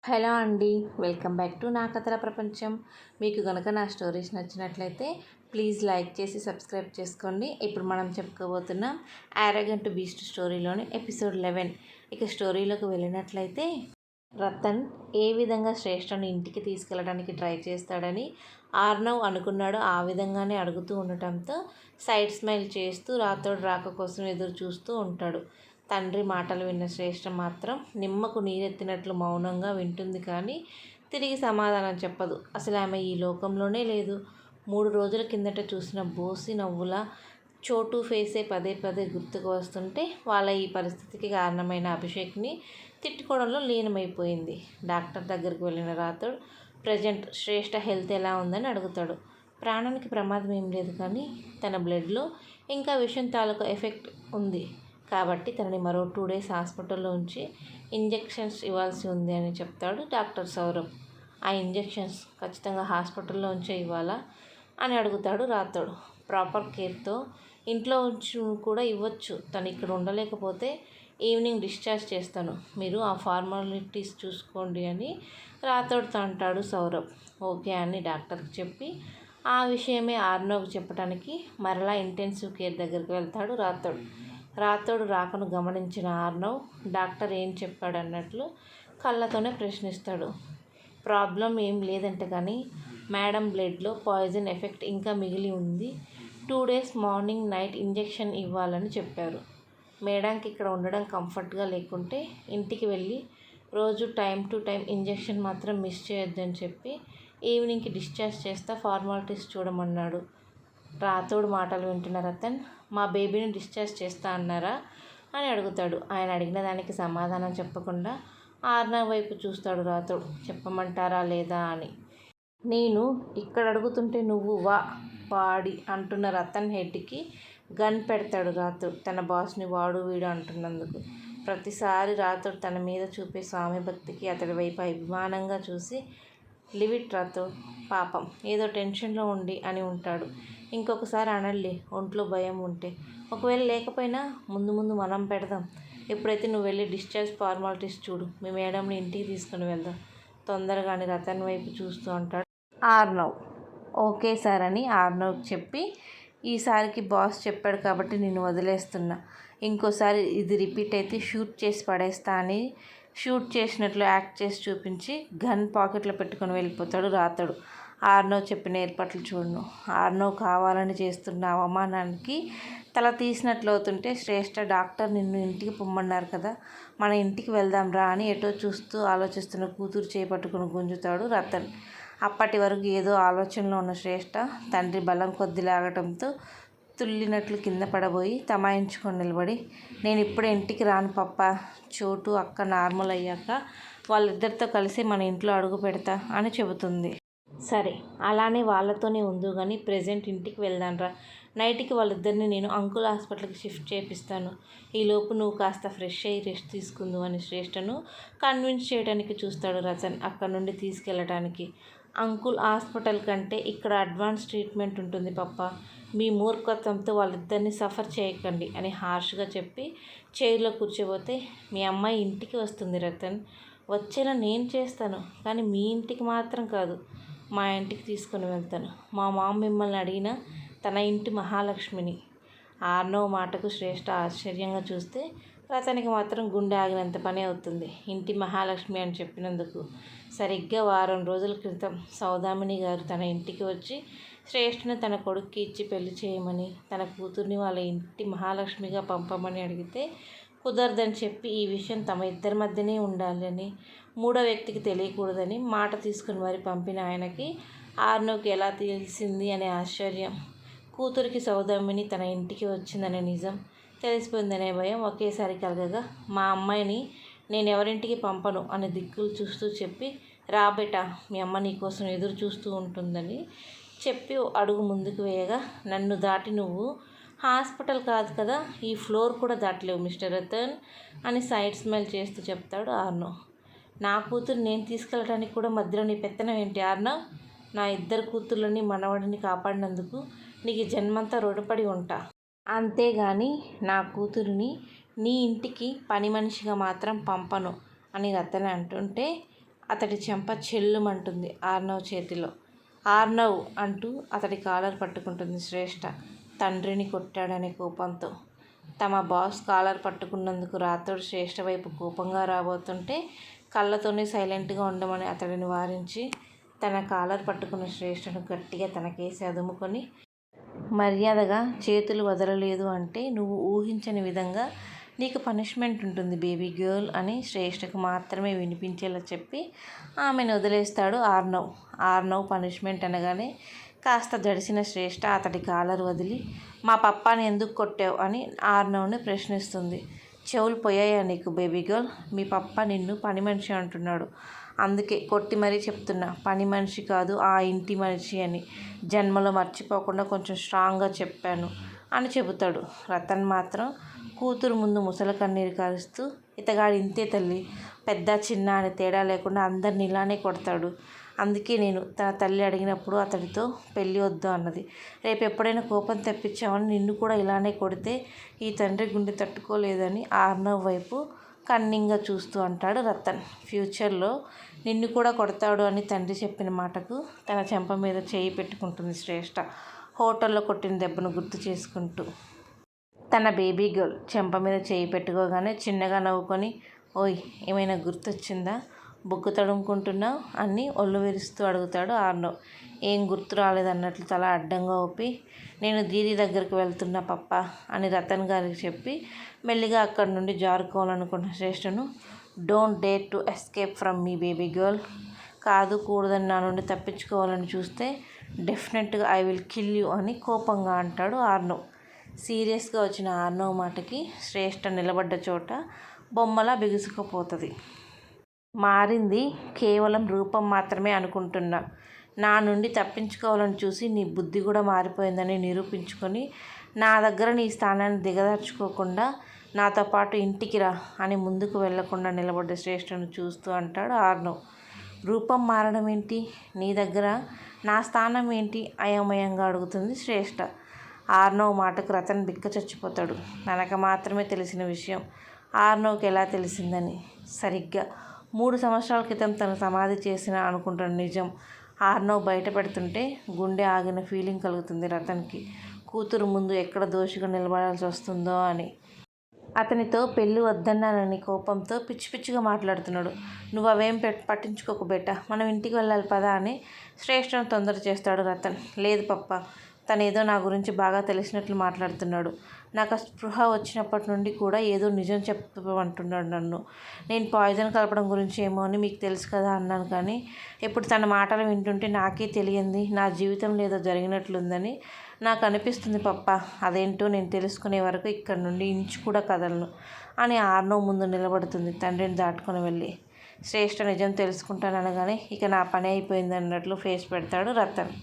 Hello అండి. Welcome back to నా కథల ప్రపంచం. మీకు గనక నా స్టోరీస్ నచ్చినట్లయితే ప్లీజ్ లైక్ చేసి సబ్స్క్రైబ్ చేసుకోండి. ఇప్పుడు మనం చెప్పుకోబోతున్నాం యారగంట్ బీస్ట్ స్టోరీలోని ఎపిసోడ్ 11. ఇక స్టోరీలోకి వెళ్ళినట్లయితే రతన్ ఏ విధంగా శ్రేష్టను ఇంటికి తీసుకెళ్ళడానికి ట్రై చేస్తాడని ఆర్నవ్ అనుకున్నాడో ఆ విధంగానే అడుగుతూ ఉండటంతో సైడ్ స్మైల్ చేస్తూ రాతోడు రాక కోసం ఎదురు చూస్తూ ఉంటాడు. తండ్రి మాటలు విన్న శ్రేష్ఠ మాత్రం నిమ్మకు నీరెత్తినట్లు మౌనంగా వింటుంది, కానీ తిరిగి సమాధానం చెప్పదు. అసలు ఆమె ఈ లోకంలోనే లేదు. 3 రోజుల కిందట చూసిన బోసి నవ్వుల చోటు ఫేసే పదే పదే గుర్తుకు వస్తుంటే వాళ్ళ ఈ పరిస్థితికి కారణమైన అభిషేక్ని తిట్టుకోవడంలో లీనమైపోయింది. డాక్టర్ దగ్గరికి వెళ్ళిన రాథోడ్ ప్రజెంట్ శ్రేష్ఠ హెల్త్ ఎలా ఉందని అడుగుతాడు. ప్రాణానికి ప్రమాదం ఏం లేదు, కానీ తన బ్లడ్లో ఇంకా విషం తాలూకా ఎఫెక్ట్ ఉంది కాబట్టి తనని మరో 2 days హాస్పిటల్లో ఉంచి ఇంజెక్షన్స్ ఇవ్వాల్సి ఉంది అని చెప్తాడు డాక్టర్ సౌరభ్. ఆ ఇంజెక్షన్స్ ఖచ్చితంగా హాస్పిటల్లో ఉంచే ఇవ్వాలా అని అడుగుతాడు రాథోడ్. ప్రాపర్ కేర్తో ఇంట్లో ఉంచి కూడా ఇవ్వచ్చు. తను ఇక్కడ ఉండలేకపోతే ఈవినింగ్ డిశ్చార్జ్ చేస్తాను, మీరు ఆ ఫార్మాలిటీస్ చూసుకోండి అని రాథోడ్తో అంటాడు సౌరభ్. ఓకే అని డాక్టర్కి చెప్పి ఆ విషయమే ఆర్నవ్కి చెప్పడానికి మరలా ఇంటెన్సివ్ కేర్ దగ్గరికి వెళ్తాడు రాథోడ్. రాథోడ్ రాకను గమనించిన ఆర్నవ్ డాక్టర్ ఏం చెప్పాడన్నట్లు కళ్ళతోనే ప్రశ్నిస్తాడు. ప్రాబ్లం ఏం లేదంటే కానీ మేడం బ్లడ్లో పాయిజన్ ఎఫెక్ట్ ఇంకా మిగిలి ఉంది. 2 days మార్నింగ్ నైట్ ఇంజెక్షన్ ఇవ్వాలని చెప్పారు. మేడంకి ఇక్కడ ఉండడం కంఫర్ట్గా లేకుంటే ఇంటికి వెళ్ళి రోజు టైం టు టైం ఇంజెక్షన్ మాత్రం మిస్ చేయొద్దని చెప్పి ఈవినింగ్కి డిశ్చార్జ్ చేస్తా ఫార్మాలిటీస్ చూడమన్నాడు. రాథోడ్ మాటలు వింటున్న రతన్ మా బేబీని డిశ్చార్జ్ చేస్తా అన్నారా అని అడుగుతాడు. ఆయన అడిగిన దానికి సమాధానం చెప్పకుండా ఆర్నవ్ వైపు చూస్తాడు రాథోడ్. చెప్పమంటారా లేదా అని. నేను ఇక్కడ అడుగుతుంటే నువ్వు వా వాడి అంటున్న రతన్ హెడ్కి గన్ పెడతాడు రాథోడ్, తన బాస్ని వాడు వీడు అంటున్నందుకు. ప్రతిసారి రాథోడ్ తన మీద చూపే స్వామి భక్తికి అతడి వైపు అభిమానంగా చూసి లివిట్ రాథోడ్, పాపం ఏదో టెన్షన్లో ఉండి అని ఉంటాడు. ఇంకొకసారి అనళ్ళి ఒంట్లో భయం ఉంటే. ఒకవేళ లేకపోయినా ముందు ముందు మనం పెడదాం. ఎప్పుడైతే నువ్వు వెళ్ళి డిశ్చార్జ్ ఫార్మాలిటీస్ చూడు, మీ మేడంని ఇంటికి తీసుకుని వెళ్దాం తొందరగా అని రతన్ వైపు చూస్తూ అంటాడు ఆర్నవ్. ఓకే సార్ అని ఆర్నవ్కి చెప్పి ఈసారికి బాస్ చెప్పాడు కాబట్టి నేను వదిలేస్తున్నా, ఇంకోసారి ఇది రిపీట్ అయితే షూట్ చేసి పడేస్తా అని షూట్ చేసినట్లు యాక్ట్ చేసి చూపించి గన్ పాకెట్లో పెట్టుకొని వెళ్ళిపోతాడు రాథోడ్. ఆర్నవ్ చెప్పిన ఏర్పాట్లు చూడను. ఆర్నవ్ కావాలని చేస్తున్న అవమానానికి తల తీసినట్లు అవుతుంటే శ్రేష్ఠ డాక్టర్ నిన్ను ఇంటికి పొమ్మన్నారు కదా, మన ఇంటికి వెళ్దాం రా అని ఎటో చూస్తూ ఆలోచిస్తున్న కూతురు చేపట్టుకుని గుంజుతాడు రతన్. అప్పటి వరకు ఏదో ఆలోచనలో ఉన్న శ్రేష్ఠ తండ్రి బలం కొద్ది లాగటంతో తుల్లినట్లు కింద పడబోయి తమాయించుకొని నిలబడి నేను ఇప్పుడే ఇంటికి రాను పప్ప, చోటు అక్క నార్మల్ అయ్యాక వాళ్ళిద్దరితో కలిసి మన ఇంట్లో అడుగు పెడతా అని చెబుతుంది. సరే అలానే వాళ్ళతోనే ఉందు కానీ ప్రెజెంట్ ఇంటికి వెళ్దాంరా. నైట్కి వాళ్ళిద్దరిని నేను అంకుల్ హాస్పిటల్కి షిఫ్ట్ చేపిస్తాను. ఈలోపు నువ్వు కాస్త ఫ్రెష్ అయ్యి రెస్ట్ తీసుకుందు అని శ్రేష్ఠను కన్విన్స్ చేయడానికి చూస్తాడు రతన్ అక్కడ నుండి తీసుకెళ్ళటానికి. అంకుల్ హాస్పిటల్ కంటే ఇక్కడ అడ్వాన్స్ ట్రీట్మెంట్ ఉంటుంది పప్ప, మీ మూర్ఖత్వంతో వాళ్ళిద్దరిని సఫర్ చేయకండి అని హార్ష్గా చెప్పి చైర్లో కూర్చోబోతే మీ అమ్మాయి ఇంటికి వస్తుంది రతన్, వచ్చేలా నేను చేస్తాను కానీ మీ ఇంటికి మాత్రం కాదు, మా ఇంటికి తీసుకొని వెళ్తాను. మా మామ మిమ్మల్ని అడిగిన తన ఇంటి మహాలక్ష్మిని. ఆర్నవ్ మాటకు శ్రేష్ఠ ఆశ్చర్యంగా చూస్తే రతనికి మాత్రం గుండె ఆగినంత పని అవుతుంది. ఇంటి మహాలక్ష్మి అని చెప్పినందుకు. సరిగ్గా వారం రోజుల క్రితం సౌదామిని గారు తన ఇంటికి వచ్చి శ్రేష్ఠను తన కొడుక్కి ఇచ్చి పెళ్లి చేయమని, తన కూతుర్ని వాళ్ళ ఇంటి మహాలక్ష్మిగా పంపమని అడిగితే కుదరదని చెప్పి ఈ విషయం తమ ఇద్దరి మధ్యనే ఉండాలని, మూడో వ్యక్తికి తెలియకూడదని మాట తీసుకుని మరి పంపిన ఆయనకి ఆర్నవ్కి ఎలా తెలిసింది అనే ఆశ్చర్యం, కూతురికి సౌదామిని తన ఇంటికి వచ్చిందనే నిజం తెలిసిపోయిందనే భయం ఒకేసారి కలగగా మా అమ్మాయిని నేను ఎవరింటికి పంపను అని దిక్కులు చూస్తూ చెప్పి రా బేటా, మీ అమ్మ నీకోసం ఎదురు చూస్తూ ఉంటుందని చెప్పి అడుగు ముందుకు వేయగా నన్ను దాటి నువ్వు హాస్పిటల్ కాదు కదా, ఈ ఫ్లోర్ కూడా దాటలేవు మిస్టర్ రతన్ అని సైడ్ స్మైల్ చేస్తూ చెప్తాడు ఆర్నవ్. నా కూతురు నేను తీసుకెళ్ళడానికి కూడా మధ్యలో నీ పెత్తనం ఏంటి ఆర్నవ్? నా ఇద్దరు కూతుర్లని మనవడిని కాపాడినందుకు నీకు జన్మంతా రుణపడి ఉంటా, అంతేగాని నా కూతురిని నీ ఇంటికి పని మనిషిగా మాత్రం పంపను అని రతన్ అంటుంటే అతడి చెంప చెల్లుమంటుంది ఆర్నవ్ చేతిలో. ఆర్నవ్ అంటూ అతడి కాలర్ పట్టుకుంటుంది శ్రేష్ఠ తండ్రిని కొట్టాడనే కోపంతో. తమ బాస్ కాలర్ పట్టుకున్నందుకు రాథోడ్ శ్రేష్ఠ వైపు కోపంగా రాబోతుంటే కళ్ళతోనే సైలెంట్గా ఉండమని అతడిని వారించి తన కాలర్ పట్టుకున్న శ్రేష్ఠను గట్టిగా తనకేసి అదుముకొని, మర్యాదగా చేతులు వదలలేదు అంటే నువ్వు ఊహించని విధంగా నీకు పనిష్మెంట్ ఉంటుంది బేబీ గర్ల్ అని శ్రేష్ఠకు మాత్రమే వినిపించేలా చెప్పి ఆమెను వదిలేస్తాడు ఆర్నవ్. ఆర్నవ్ పనిష్మెంట్ అనగానే కాస్త జడిసిన శ్రేష్ఠ అతడి కాలర్ వదిలి, మా పప్పాని ఎందుకు కొట్టావు అని ఆర్నవ్ని ప్రశ్నిస్తుంది. చెవులు పోయాయా నీకు బేబీ గర్ల్? మీ పప్ప నిన్ను పని మనిషి అంటున్నాడు. అందుకే కొట్టి మరీ చెప్తున్నా, పని మనిషి కాదు ఆ ఇంటి మనిషి అని. జన్మలో మర్చిపోకుండా కొంచెం స్ట్రాంగ్గా చెప్పాను అని చెబుతాడు. రతన్ మాత్రం కూతురు ముందు ముసలి కన్నీరు కారుస్తూ, ఇతగాడు ఇంతే తల్లి, పెద్ద చిన్న అని తేడా లేకుండా అందరిని ఇలానే కొడతాడు. అందుకే నేను తన తల్లి అడిగినప్పుడు అతడితో పెళ్ళి వద్దు అన్నది. రేపు ఎప్పుడైనా కోపం తెప్పించామని నిన్ను కూడా ఇలానే కొడితే ఈ తండ్రి గుండె తట్టుకోలేదని ఆర్నవ్ వైపు కన్నింగ్గా చూస్తూ అంటాడు రతన్. ఫ్యూచర్లో నిన్ను కూడా కొడతాడు అని తండ్రి చెప్పిన మాటకు తన చెంప మీద చేయి పెట్టుకుంటుంది శ్రేష్ఠ హోటల్లో కొట్టిన దెబ్బను గుర్తు చేసుకుంటూ. తన బేబీ గర్ల్ చెంప మీద చేయి పెట్టుకోగానే చిన్నగా నవ్వుకొని, ఓయ్ ఏమైనా గుర్తొచ్చిందా, బొగ్గు తడుముకుంటున్నావు అని ఒళ్ళు విరుస్తూ అడుగుతాడు ఆర్నవ్. ఏం గుర్తు రాలేదన్నట్లు తల అడ్డంగా ఊపి, నేను దీది దగ్గరికి వెళ్తున్నా పప్ప అని రతన్ గారికి చెప్పి మెల్లిగా అక్కడి నుండి జారుకోవాలనుకున్న శ్రేష్ఠను, don't dare to escape from me baby girl. కాదు కూడదని నా నుండి తప్పించుకోవాలని చూస్తే డెఫినెట్గా ఐ విల్ కిల్ యూ అని కోపంగా అంటాడు ఆర్నవ్. సీరియస్గా వచ్చిన ఆర్నవ్ మాటకి శ్రేష్ఠ నిలబడ్డ చోట బొమ్మలా బిగుసుకుపోతుంది. మారింది కేవలం రూపం మాత్రమే అనుకుంటున్నా. నా నుండి తప్పించుకోవాలని చూసి నీ బుద్ధి కూడా మారిపోయిందని నిరూపించుకొని నా దగ్గర నీ స్థానాన్ని దిగదార్చుకోకుండా నాతో పాటు ఇంటికి రా అని ముందుకు వెళ్లకుండా నిలబడ్డ శ్రేష్ఠను చూస్తూ అంటాడు ఆర్నవ్. రూపం మారడం ఏంటి, నీ దగ్గర నా స్థానం ఏంటి అయోమయంగా అడుగుతుంది శ్రేష్ఠ. ఆర్నవ్ మాటకు రతన్ బిక్క చచ్చిపోతాడు. తనకు మాత్రమే తెలిసిన విషయం ఆర్నవ్కి ఎలా తెలిసిందని. సరిగ్గా 3 సంవత్సరాల క్రితం తను సమాధి చేసిన అనుకుంటున్న నిజం ఆర్నవ్ బయట పెడుతుంటే గుండె ఆగిన ఫీలింగ్ కలుగుతుంది రతన్కి. కూతురు ముందు ఎక్కడ దోషిగా నిలబడాల్సి వస్తుందో అని. అతనితో పెళ్ళి వద్దన్నానని కోపంతో పిచ్చి పిచ్చిగా మాట్లాడుతున్నాడు. నువ్వు అవేం పట్టించుకోకు బేట, మనం ఇంటికి వెళ్ళాలి పదా అని శ్రేష్ఠను తొందర చేస్తాడు రతన్. లేదు పప్ప, తనేదో నా గురించి బాగా తెలిసినట్లు మాట్లాడుతున్నాడు. నాకు ఆ స్పృహ వచ్చినప్పటి నుండి కూడా ఏదో నిజం చెప్పమంటున్నాడు నన్ను. నేను పాయిజన్ కలపడం గురించి ఏమో అని మీకు తెలుసు కదా అన్నాను, కానీ ఇప్పుడు తన మాటలు వింటుంటే నాకే తెలియంది నా జీవితంలో ఏదో జరిగినట్లుందని నాకు అనిపిస్తుంది పప్ప. అదేంటో నేను తెలుసుకునే వరకు ఇక్కడి నుండి ఇంచు కూడా కదలను అని ఆర్నవ్ ముందు నిలబడుతుంది తండ్రిని దాటుకొని వెళ్ళి. శ్రేష్ఠ నిజం తెలుసుకుంటాననగానే ఇక నా పని అయిపోయింది అన్నట్లు ఫేస్ పెడతాడు రతన్.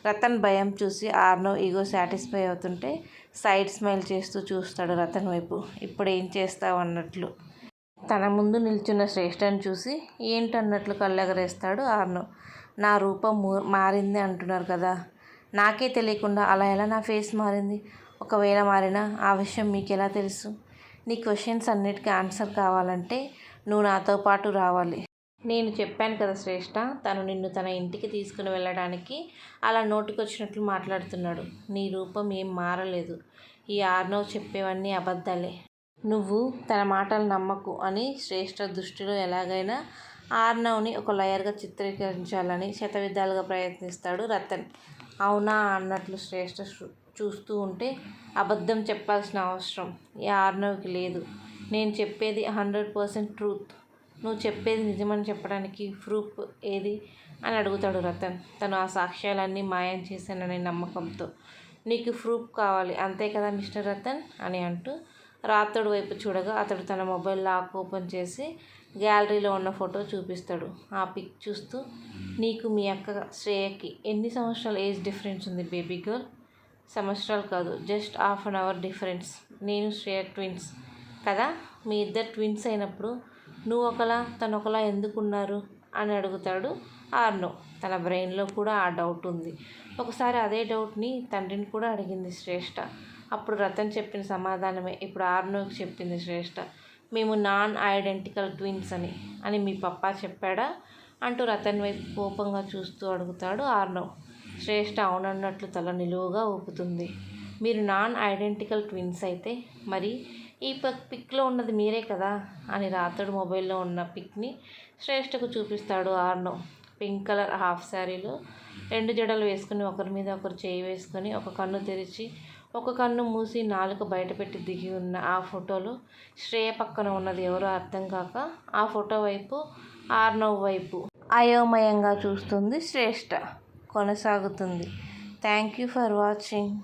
రతన్ భయం చూసి ఆర్నవ్ ఈగో సాటిస్ఫై అవుతుంటే సైడ్ స్మైల్ చేస్తూ చూస్తాడు రతన్ వైపు. ఇప్పుడు ఏం చేస్తావు అన్నట్లు. తన ముందు నిల్చున్న శ్రేష్ఠను చూసి ఏంటన్నట్లు కళ్ళెగరేస్తాడు ఆర్నవ్. నా రూపం మారింది అంటున్నారు కదా, నాకే తెలియకుండా అలా ఎలా నా ఫేస్ మారింది? ఒకవేళ మారినా ఆ విషయం మీకు ఎలా తెలుసు? నీ క్వశ్చన్స్ అన్నిటికీ ఆన్సర్ కావాలంటే నువ్వు నాతో పాటు రావాలి. నేను చెప్పాను కదా శ్రేష్ఠ, తను నిన్ను తన ఇంటికి తీసుకుని వెళ్ళడానికి అలా నోటికొచ్చినట్లు మాట్లాడుతున్నాడు. నీ రూపం ఏం మారలేదు. ఈ ఆర్నవ్ చెప్పేవన్నీ అబద్ధాలే. నువ్వు తన మాటలు నమ్మకు అని శ్రేష్ఠ దృష్టిలో ఎలాగైనా ఆర్నవ్ని ఒక లయర్గా చిత్రీకరించాలని శతవిధాలుగా ప్రయత్నిస్తాడు రతన్. అవునా అన్నట్లు శ్రేష్ఠ చూస్తూ ఉంటే అబద్ధం చెప్పాల్సిన అవసరం ఈ ఆర్నవ్కి లేదు. నేను చెప్పేది 100% ట్రూత్. నువ్వు చెప్పేది నిజమని చెప్పడానికి ప్రూఫ్ ఏది అని అడుగుతాడు రతన్ తను ఆ సాక్ష్యాలన్నీ మాయం చేశాననే నమ్మకంతో. నీకు ప్రూఫ్ కావాలి అంతే కదా మిస్టర్ రతన్ అని అంటూ రాథోడ్ వైపు చూడగా అతడు తన మొబైల్ లాక్ ఓపెన్ చేసి గ్యాలరీలో ఉన్న ఫోటో చూపిస్తాడు. ఆ పిక్ చూస్తూ, నీకు మీ అక్క శ్రేయకి ఎన్ని సంవత్సరాల ఏజ్ డిఫరెన్స్ ఉంది బేబీ గర్ల్? సంవత్సరాలు కాదు, జస్ట్ ½ an hour డిఫరెన్స్. నేను శ్రేయ ట్విన్స్ కదా, మీ ఇద్దరు ట్విన్స్ అయినప్పుడు నువ్వు ఒకలా తను ఒకలా ఎందుకున్నారు అని అడుగుతాడు ఆర్నవ్. తన బ్రెయిన్లో కూడా ఆ డౌట్ ఉంది. ఒకసారి అదే డౌట్ని తండ్రిని కూడా అడిగింది శ్రేష్ఠ. అప్పుడు రతన్ చెప్పిన సమాధానమే ఇప్పుడు ఆర్నవ్కి చెప్పింది శ్రేష్ఠ. మేము నాన్ ఐడెంటికల్ ట్విన్స్ అని మీ పప్పా చెప్పాడా అంటూ రతన్ వైపు కోపంగా చూస్తూ అడుగుతాడు ఆర్నవ్. శ్రేష్ఠ అవునన్నట్లు తల నిలువుగా ఊపుతుంది. మీరు నాన్ ఐడెంటికల్ ట్విన్స్ అయితే మరి ఈ పిక్లో ఉన్నది మీరే కదా అని రాతోడు మొబైల్లో ఉన్న పిక్ని శ్రేష్ఠకు చూపిస్తాడు ఆర్నవ్. పింక్ కలర్ హాఫ్ శారీలో 2 జడలు వేసుకుని ఒకరి మీద ఒకరు చేయి వేసుకొని ఒక కన్ను తెరిచి ఒక కన్ను మూసి నాలుక బయటపెట్టి దిగి ఉన్న ఆ ఫోటోలో శ్రేయ పక్కన ఉన్నది ఎవరో అర్థం కాక ఆ ఫోటో వైపు ఆర్నవ్ వైపు అయోమయంగా చూస్తుంది శ్రేష్ఠ. కొనసాగుతుంది. Thank you for watching.